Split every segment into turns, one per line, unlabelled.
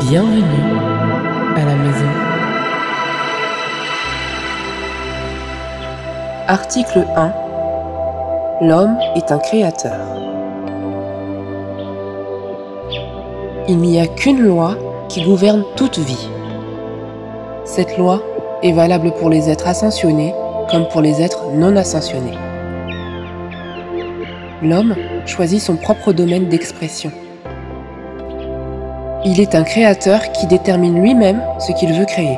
Bienvenue à la maison. Article 1. L'homme est un créateur. Il n'y a qu'une loi qui gouverne toute vie. Cette loi est valable pour les êtres ascensionnés comme pour les êtres non ascensionnés. L'homme choisit son propre domaine d'expression. Il est un créateur qui détermine lui-même ce qu'il veut créer.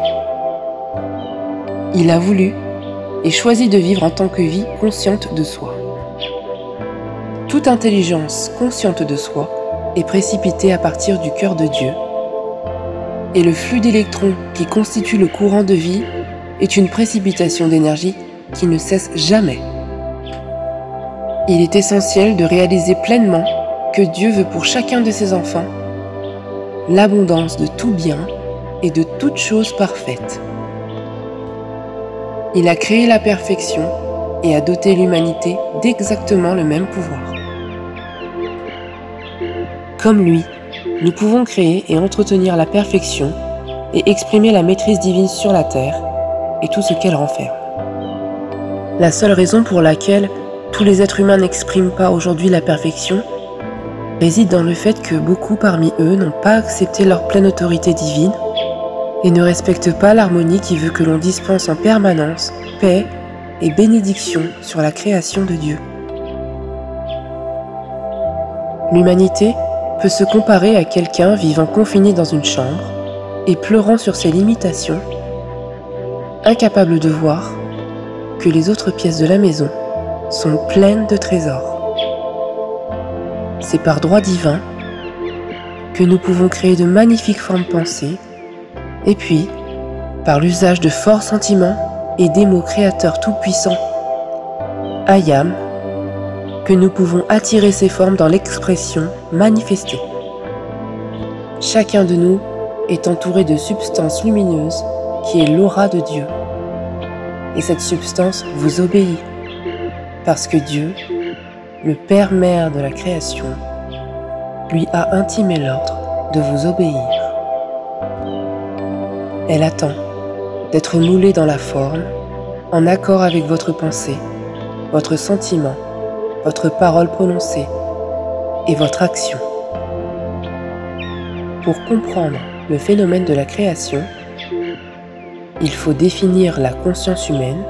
Il a voulu et choisi de vivre en tant que vie consciente de soi. Toute intelligence consciente de soi est précipitée à partir du cœur de Dieu, et le flux d'électrons qui constitue le courant de vie est une précipitation d'énergie qui ne cesse jamais. Il est essentiel de réaliser pleinement que Dieu veut pour chacun de ses enfants l'abondance de tout bien et de toute chose parfaite. Il a créé la perfection et a doté l'humanité d'exactement le même pouvoir. Comme lui, nous pouvons créer et entretenir la perfection et exprimer la maîtrise divine sur la terre et tout ce qu'elle renferme. La seule raison pour laquelle tous les êtres humains n'expriment pas aujourd'hui la perfection réside dans le fait que beaucoup parmi eux n'ont pas accepté leur pleine autorité divine et ne respectent pas l'harmonie qui veut que l'on dispense en permanence paix et bénédiction sur la création de Dieu. L'humanité peut se comparer à quelqu'un vivant confiné dans une chambre et pleurant sur ses limitations, incapable de voir que les autres pièces de la maison sont pleines de trésors. C'est par droit divin que nous pouvons créer de magnifiques formes pensées, et puis, par l'usage de forts sentiments et des mots créateurs tout-puissants, Ayam, que nous pouvons attirer ces formes dans l'expression manifestée. Chacun de nous est entouré de substances lumineuses qui est l'aura de Dieu. Et cette substance vous obéit, parce que Dieu, le Père-Mère de la création, lui a intimé l'ordre de vous obéir. Elle attend d'être moulée dans la forme, en accord avec votre pensée, votre sentiment, votre parole prononcée et votre action. Pour comprendre le phénomène de la création, il faut définir la conscience humaine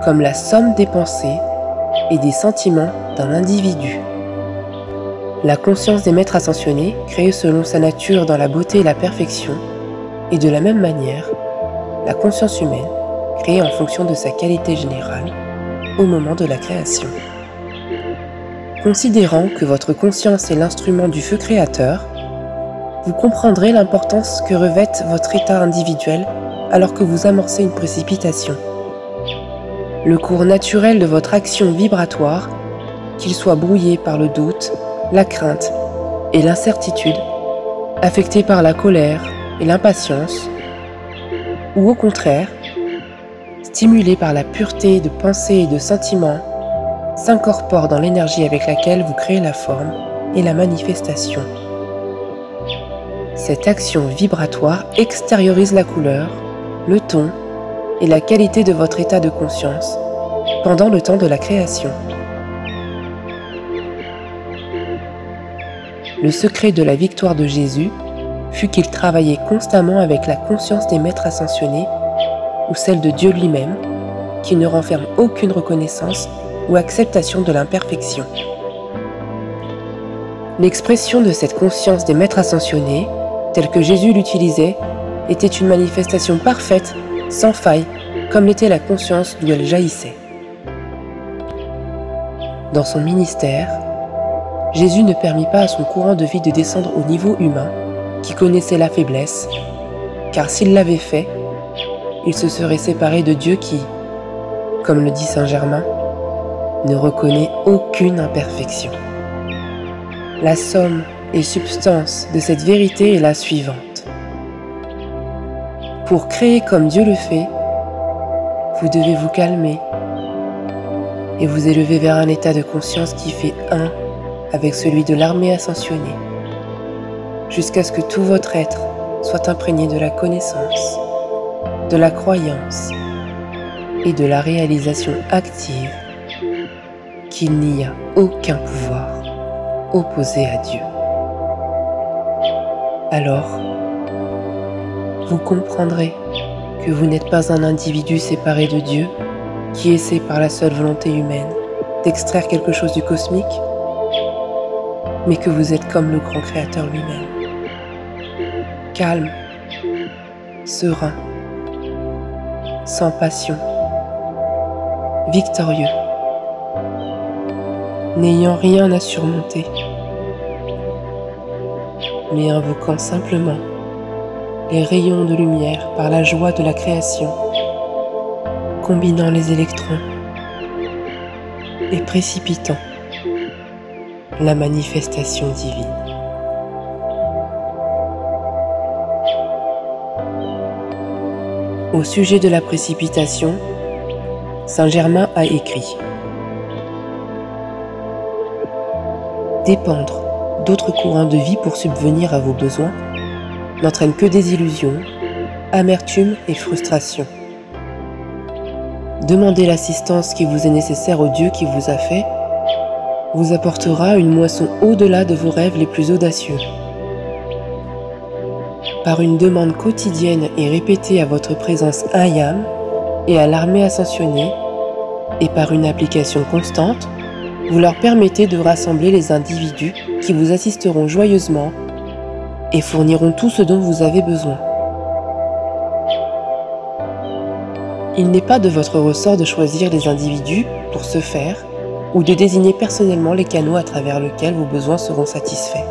comme la somme des pensées et des sentiments d'un individu. La conscience des maîtres ascensionnés, créée selon sa nature dans la beauté et la perfection, et de la même manière, la conscience humaine, créée en fonction de sa qualité générale, au moment de la création. Considérant que votre conscience est l'instrument du feu créateur, vous comprendrez l'importance que revêt votre état individuel alors que vous amorcez une précipitation. Le cours naturel de votre action vibratoire, qu'il soit brouillé par le doute, la crainte et l'incertitude, affecté par la colère et l'impatience, ou au contraire, stimulé par la pureté de pensée et de sentiments, s'incorpore dans l'énergie avec laquelle vous créez la forme et la manifestation. Cette action vibratoire extériorise la couleur, le ton et la qualité de votre état de conscience pendant le temps de la création. Le secret de la victoire de Jésus fut qu'il travaillait constamment avec la conscience des maîtres ascensionnés ou celle de Dieu lui-même, qui ne renferme aucune reconnaissance ou acceptation de l'imperfection. L'expression de cette conscience des maîtres ascensionnés, telle que Jésus l'utilisait, était une manifestation parfaite, sans faille, comme l'était la conscience d'où elle jaillissait. Dans son ministère, Jésus ne permit pas à son courant de vie de descendre au niveau humain, qui connaissait la faiblesse, car s'il l'avait fait, il se serait séparé de Dieu qui, comme le dit Saint Germain, ne reconnaît aucune imperfection. La somme et substance de cette vérité est la suivante. Pour créer comme Dieu le fait, vous devez vous calmer et vous élever vers un état de conscience qui fait avec celui de l'armée ascensionnée, jusqu'à ce que tout votre être soit imprégné de la connaissance, de la croyance et de la réalisation active qu'il n'y a aucun pouvoir opposé à Dieu. Alors, vous comprendrez que vous n'êtes pas un individu séparé de Dieu qui essaie par la seule volonté humaine d'extraire quelque chose du cosmique, mais que vous êtes comme le grand Créateur lui-même, calme, serein, sans passion, victorieux, n'ayant rien à surmonter, mais invoquant simplement les rayons de lumière par la joie de la création, combinant les électrons et précipitant la manifestation divine. Au sujet de la précipitation, Saint Germain a écrit : dépendre d'autres courants de vie pour subvenir à vos besoins n'entraîne que désillusion, amertume et frustration. Demandez l'assistance qui vous est nécessaire au Dieu qui vous a fait, vous apportera une moisson au-delà de vos rêves les plus audacieux. Par une demande quotidienne et répétée à votre présence I Am et à l'armée ascensionnée, et par une application constante, vous leur permettez de rassembler les individus qui vous assisteront joyeusement et fourniront tout ce dont vous avez besoin. Il n'est pas de votre ressort de choisir les individus pour ce faire ou de désigner personnellement les canaux à travers lesquels vos besoins seront satisfaits.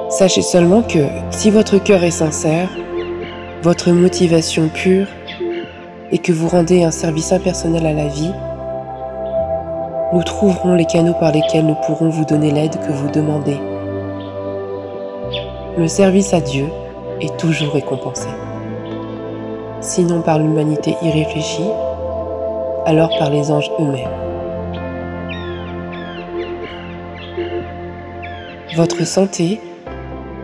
Sachez seulement que si votre cœur est sincère, votre motivation pure et que vous rendez un service impersonnel à la vie, nous trouverons les canaux par lesquels nous pourrons vous donner l'aide que vous demandez. Le service à Dieu est toujours récompensé. Sinon par l'humanité irréfléchie, alors par les anges eux-mêmes. Votre santé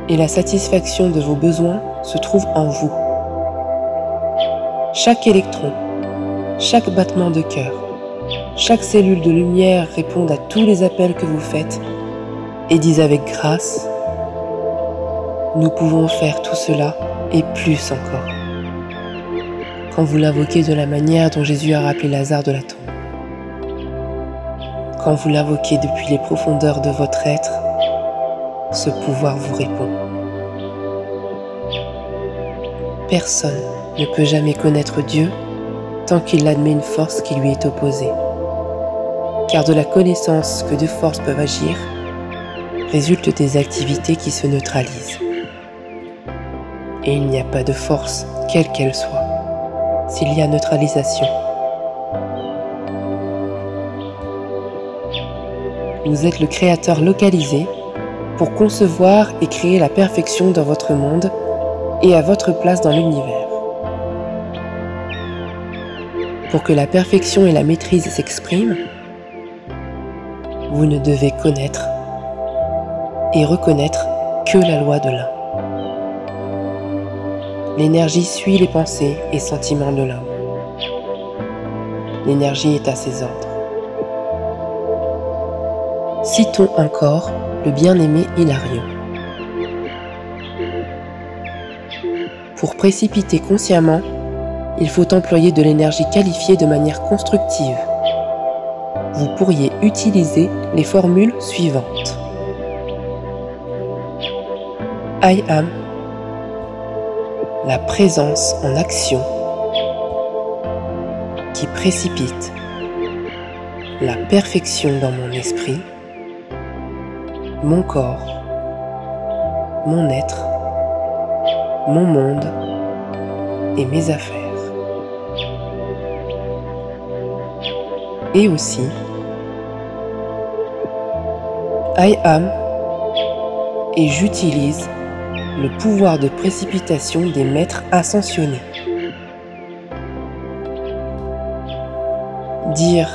et la satisfaction de vos besoins se trouvent en vous. Chaque électron, chaque battement de cœur, chaque cellule de lumière répondent à tous les appels que vous faites et disent avec grâce : nous pouvons faire tout cela et plus encore. Quand vous l'invoquez de la manière dont Jésus a rappelé Lazare de la tombe. Quand vous l'invoquez depuis les profondeurs de votre être, ce pouvoir vous répond. Personne ne peut jamais connaître Dieu tant qu'il admet une force qui lui est opposée. Car de la connaissance que deux forces peuvent agir, résultent des activités qui se neutralisent. Et il n'y a pas de force, quelle qu'elle soit, s'il y a neutralisation. Vous êtes le créateur localisé pour concevoir et créer la perfection dans votre monde et à votre place dans l'univers. Pour que la perfection et la maîtrise s'expriment, vous ne devez connaître et reconnaître que la loi de l'un. L'énergie suit les pensées et sentiments de l'homme. L'énergie est à ses ordres. Citons encore le bien-aimé Hilarion. Pour précipiter consciemment, il faut employer de l'énergie qualifiée de manière constructive. Vous pourriez utiliser les formules suivantes. I am, la présence en action qui précipite la perfection dans mon esprit, mon corps, mon être, mon monde et mes affaires. Et aussi, I am et j'utilise le pouvoir de précipitation des maîtres ascensionnés. Dire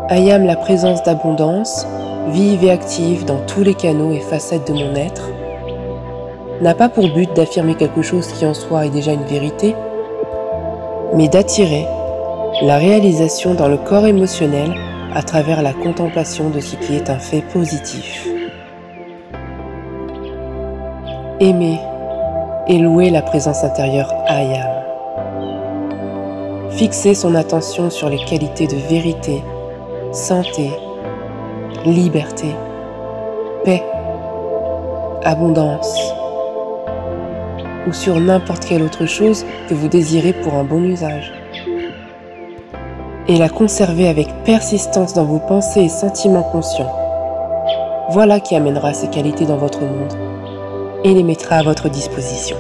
I am la présence d'abondance, vive et active dans tous les canaux et facettes de mon être, n'a pas pour but d'affirmer quelque chose qui en soi est déjà une vérité, mais d'attirer la réalisation dans le corps émotionnel à travers la contemplation de ce qui est un fait positif. Aimer et louer la présence intérieure I Am. Fixer son attention sur les qualités de vérité, santé, liberté, paix, abondance, ou sur n'importe quelle autre chose que vous désirez pour un bon usage. Et la conserver avec persistance dans vos pensées et sentiments conscients. Voilà qui amènera ces qualités dans votre monde et les mettra à votre disposition.